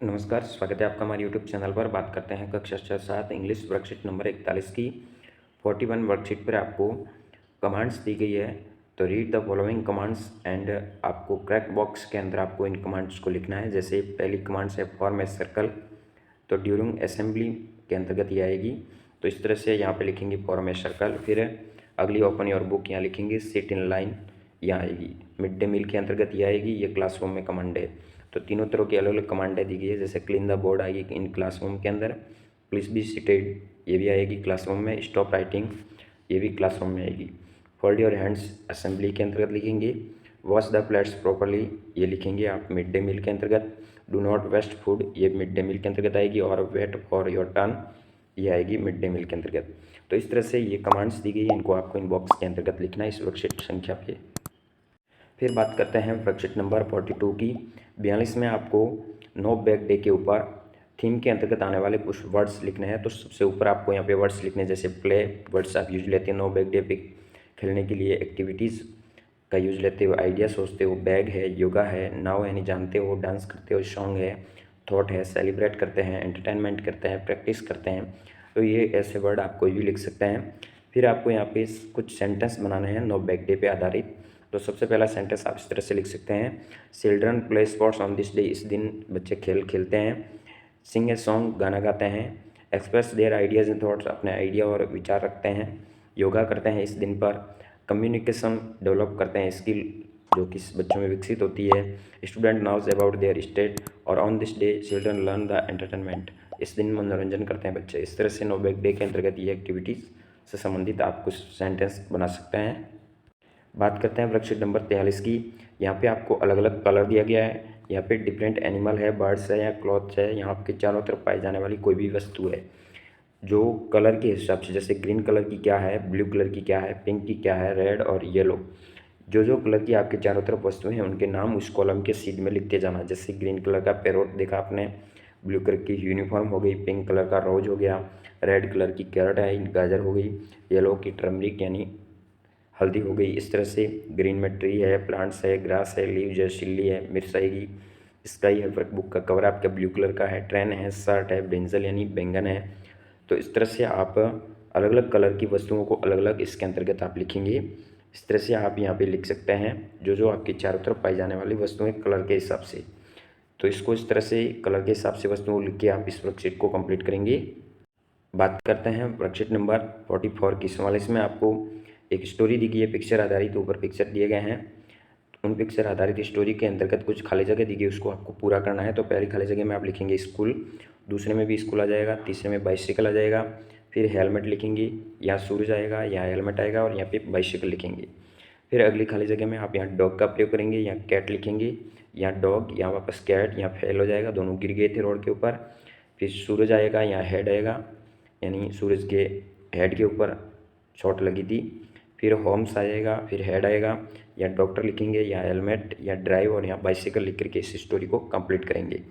नमस्कार, स्वागत है आपका हमारे यूट्यूब चैनल पर। बात करते हैं कक्षा 7 इंग्लिश वर्कशीट नंबर 41 की 41 वर्कशीट पर आपको कमांड्स दी गई है। तो read the following commands and आपको क्रैक बॉक्स के अंदर आपको इन कमांड्स को लिखना है। जैसे पहली कमांड्स है फॉर्म ए सर्कल, तो ड्यूरिंग असेंबली के अंतर्गत ये आएगी। तो इस तरह से यहाँ पे लिखेंगे फॉर्म ए सर्कल। फिर अगली ओपन योर बुक, यहाँ लिखेंगे सिट इन लाइन, यहाँ आएगी। मिड डे मील के अंतर्गत ये आएगी, ये क्लासरूम में कमांड है। तो तीनों तरह की अलग अलग कमांडें दी गई है। जैसे क्लीन द बोर्ड आएगी इन क्लासरूम के अंदर, प्लीज बी सीटेड ये भी आएगी क्लासरूम में, स्टॉप राइटिंग ये भी क्लासरूम में आएगी। फोल्ड योर हैंड्स असेंबली के अंतर्गत लिखेंगे। वॉश द प्लेट्स प्रॉपरली ये लिखेंगे आप मिड डे मील के अंतर्गत। डू नॉट वेस्ट फूड ये मिड डे मील के अंतर्गत आएगी। और वेट फॉर योर टर्न ये आएगी मिड डे मील के अंतर्गत। तो इस तरह से ये कमांड्स दी गई है, इनको आपको इन बॉक्स के अंतर्गत लिखना है इस वर्कशीट संख्या पे। फिर बात करते हैं वर्कशीट नंबर 42 की। 42 में आपको नो बैग डे के ऊपर थीम के अंतर्गत आने वाले कुछ वर्ड्स लिखने हैं। तो सबसे ऊपर आपको यहाँ पे वर्ड्स लिखने हैं। जैसे प्ले वर्ड्स आप यूज लेते हैं नो बैग डे पे खेलने के लिए, एक्टिविटीज़ का यूज लेते हो, आइडिया सोचते हो, बैग है, योगा है, नाउ यानी जानते हो, डांस करते हो, सॉन्ग है, थॉट है, सेलिब्रेट करते हैं, एंटरटेनमेंट करते हैं, प्रैक्टिस करते हैं। तो ये ऐसे वर्ड आप कोई भी लिख सकते हैं। फिर आपको यहाँ पे कुछ सेंटेंस बनाने हैं नो बैग डे पे आधारित। तो सबसे पहला सेंटेंस आप इस तरह से लिख सकते हैं। Children play sports on this day, इस दिन बच्चे खेल खेलते हैं। सिंग ए सॉन्ग गाना गाते हैं। Express their ideas and thoughts अपने आइडिया और विचार रखते हैं। योगा करते हैं इस दिन पर। कम्युनिकेशन डेवलप करते हैं, स्किल जो कि बच्चों में विकसित होती है। स्टूडेंट नॉज अबाउट देयर स्टेट और on this day children learn the entertainment, इस दिन मनोरंजन करते हैं बच्चे। इस तरह से नो बैग डे के अंतर्गत ये एक्टिविटीज़ से संबंधित आप कुछ सेंटेंस बना सकते हैं। बात करते हैं वर्कशीट नंबर 43 की। यहाँ पे आपको अलग अलग कलर दिया गया है। यहाँ पे डिफरेंट एनिमल है, बर्ड्स है या क्लॉथ्स है, यहाँ आपके चारों तरफ पाई जाने वाली कोई भी वस्तु है। जो कलर के हिसाब से, जैसे ग्रीन कलर की क्या है, ब्लू कलर की क्या है, पिंक की क्या है, रेड और येलो, जो जो कलर की आपके चारों तरफ वस्तुएं हैं उनके नाम उस कॉलम के सीध में लिखते जाना। जैसे ग्रीन कलर का पैरोट देखा आपने, ब्लू कलर की यूनिफॉर्म हो गई, पिंक कलर का रोज हो गया, रेड कलर की कैरेट है, गाजर हो गई, येलो की टर्मरिक यानी हल्दी हो गई। इस तरह से ग्रीन में ट्री है, प्लांट्स है, ग्रास है, लीव्स है, सिल्ली है, मिर्च आएगी। स्काई है, वर्कबुक का कवर आपका ब्लू कलर का है, ट्रेन है, शर्ट है, ब्रिंजल यानी बैंगन है। तो इस तरह से आप अलग अलग कलर की वस्तुओं को अलग अलग इसके अंतर्गत आप लिखेंगे। इस तरह से आप यहाँ पे लिख सकते हैं जो जो आपकी चारों तरफ पाई जाने वाली वस्तुएं कलर के हिसाब से। तो इसको इस तरह से कलर के हिसाब से वस्तुओं को लिख के आप इस वर्कशीट को कंप्लीट करेंगे। बात करते हैं वर्कशीट नंबर 44 की। 44 में आपको एक स्टोरी दी गई है, पिक्चर आधारित ऊपर पिक्चर दिए गए हैं। उन पिक्चर आधारित स्टोरी के अंतर्गत कुछ खाली जगह दी गई, उसको आपको पूरा करना है। तो पहली खाली जगह में आप लिखेंगे स्कूल, दूसरे में भी स्कूल आ जाएगा, तीसरे में बाइसिकल आ जाएगा, फिर हेलमेट लिखेंगे, यहाँ सूरज आएगा, यहाँ हेलमेट आएगा और यहाँ पे बाइसिकल लिखेंगे। फिर अगली खाली जगह में आप यहाँ डॉग का प्रयोग करेंगे, यहाँ कैट लिखेंगे, यहाँ डॉग, यहाँ वापस कैट, यहाँ फेल हो जाएगा, दोनों गिर गए थे रोड के ऊपर। फिर सूरज आएगा, यहाँ हेड आएगा यानी सूरज के हेड के ऊपर चोट लगी थी। फिर होम्स आ जाएगा, फिर हेड आएगा, या डॉक्टर लिखेंगे, या हेलमेट, या ड्राइव और यहाँ बाइसिकल लिख करके इस स्टोरी को कंप्लीट करेंगे।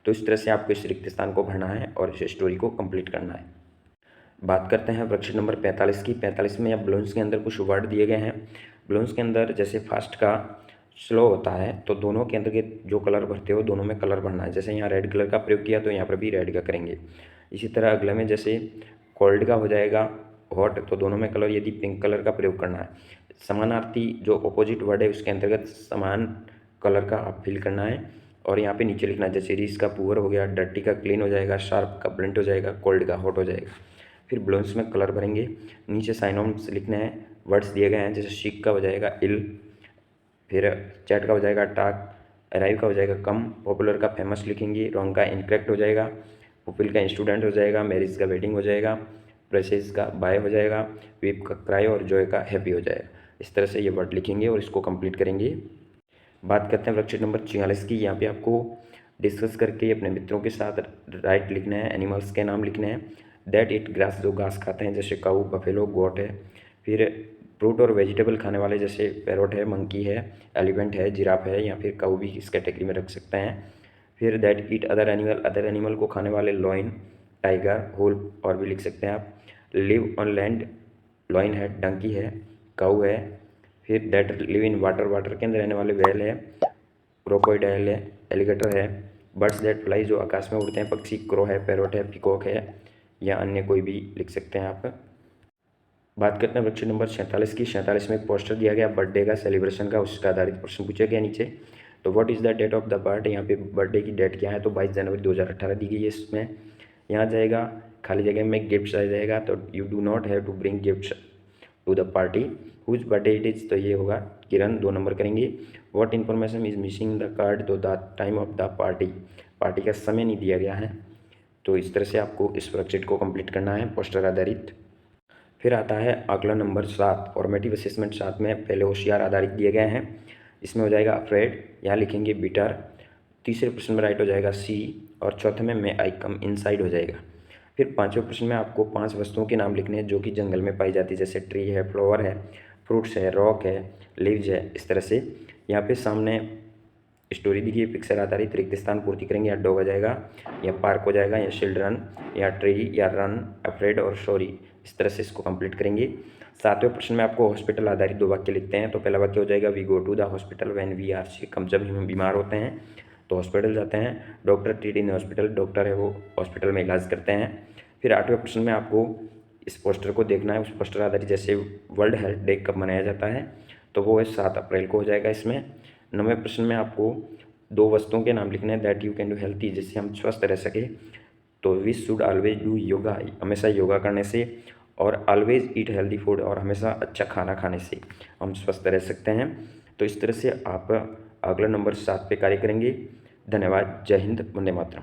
तो इस तरह से आपको इस रिक्त स्थान को भरना है और इस स्टोरी को कंप्लीट करना है। बात करते हैं वर्कशीट नंबर 45 की। 45 में अब बलून्स के अंदर कुछ वर्ड दिए गए हैं। बलून्स के अंदर जैसे फास्ट का स्लो होता है, तो दोनों के अंदर के जो कलर भरते हो दोनों में कलर भरना है। जैसे यहाँ रेड कलर का प्रयोग किया तो यहाँ पर भी रेड का करेंगे। इसी तरह अगले में जैसे कोल्ड का हो जाएगा हॉट, तो दोनों में कलर यदि पिंक कलर का प्रयोग करना है। समानार्थी जो अपोजिट वर्ड है उसके अंतर्गत समान कलर का आप फिल करना है और यहाँ पे नीचे लिखना है। जैसे रीस का पुअर हो गया, डर्टी का क्लीन हो जाएगा, शार्प का ब्लंट हो जाएगा, कोल्ड का हॉट हो जाएगा। फिर बलून्स में कलर भरेंगे। नीचे साइनोम्स लिखने हैं, वर्ड्स दिए गए हैं। जैसे शिक का हो जाएगा इल, फिर चैट का हो जाएगा टाक, अराइव का हो जाएगा कम, पॉपुलर का फेमस लिखेंगे, रॉन्ग का इनकरेक्ट हो जाएगा, पुपिल का स्टूडेंट हो जाएगा, मैरिज का वेडिंग हो जाएगा, प्रेसेस का बाय हो जाएगा, वीप का क्राई और जॉय का हैप्पी हो जाएगा। इस तरह से ये वर्ड लिखेंगे और इसको कंप्लीट करेंगे। बात करते हैं वर्कशीट नंबर 46 की। यहाँ पे आपको डिस्कस करके अपने मित्रों के साथ राइट लिखना है, एनिमल्स के नाम लिखने हैं। दैट इट ग्रास, जो घास खाते हैं, जैसे काऊ, बफेलो, गोट है। फिर फ्रूट और वेजिटेबल खाने वाले जैसे पैरोट है, मंकी है, एलिफेंट है, जिराफ है, या फिर काऊ भी इस कैटेगरी में रख सकते हैं। फिर that eat other animal, other animal को खाने वाले लॉइन, टाइगर, होल और भी लिख सकते हैं आप। लिव ऑन लैंड, लॉइन है, डंकी है, काऊ है। फिर that live in water, water के अंदर रहने वाले व्हेल है, क्रोकोडाइल है, एलिगेटर है। बर्ड्स दैट फ्लाई, जो आकाश में उड़ते हैं, पक्षी क्रो है, पैरोट है, पिकॉक है, या अन्य कोई भी लिख सकते हैं आप। बात करते हैं वर्कशीट नंबर 47 की। 47 में एक पोस्टर दिया गया बर्थडे का, सेलिब्रेशन का, उसका आधारित प्रश्न पूछा गया नीचे। तो what is the date of the birth, यहाँ पे बर्थडे की डेट क्या है, तो 22 जनवरी 2018 दी गई है इसमें। यहाँ जाएगा खाली जगह में गिफ्ट्स आ जाएगा, तो you do not have to bring gifts to the party whose birthday it is, तो ये होगा किरण, 2 नंबर करेंगे। What information is missing the card, तो the time of the party, party का समय नहीं दिया गया है। तो इस तरह से आपको इस वर्कशीट को कंप्लीट करना है पोस्टर आधारित। फिर आता है अगला नंबर 7, फॉर्मेटिव असेसमेंट 7 में पहले होशियार आधारित दिए गए हैं। इसमें हो जाएगा अफ्रेड, यहाँ लिखेंगे बिटर। तीसरे प्रश्न में राइट हो जाएगा सी, और चौथे में मे आई कम इनसाइड हो जाएगा। फिर पांचवें प्रश्न में आपको 5 वस्तुओं के नाम लिखने हैं जो कि जंगल में पाई जाती है, जैसे ट्री है, फ्लावर है, फ्रूट्स है, रॉक है, लीव्स है, इस तरह से। यहाँ पे सामने स्टोरी दी गई, पिक्चर आधारित रिक्त स्थान पूर्ति करेंगे, या डॉग हो जाएगा, या पार्क हो जाएगा, या चिल्ड्रन, या ट्री, या रन, अफ्रेड और सॉरी, इस तरह से इसको कंप्लीट करेंगे। 7वें प्रश्न में आपको हॉस्पिटल आधारित 2 वाक्य लिखते हैं। तो पहला वाक्य हो जाएगा we go to the hospital when we are sick, हम जब हम बीमार होते हैं तो हॉस्पिटल जाते हैं। Doctor treat in hospital, doctor है वो हॉस्पिटल में इलाज करते हैं। फिर 8वें प्रश्न में आपको इस पोस्टर को देखना है, उस पोस्टर आधारित, जैसे वर्ल्ड हेल्थ डे कब मनाया जाता है, तो वो है 7 अप्रैल को हो जाएगा इसमें। 9वें प्रश्न में आपको 2 वस्तुओं के नाम लिखने हैं that you can do healthy, जिससे हम स्वस्थ रह सके। तो we should always do yoga, हमेशा योगा करने से, और ऑलवेज ईट हेल्दी फूड, और हमेशा अच्छा खाना खाने से हम स्वस्थ रह सकते हैं। तो इस तरह से आप अगला नंबर 7 पे कार्य करेंगे। धन्यवाद। जय हिंद, वंदे मातरम।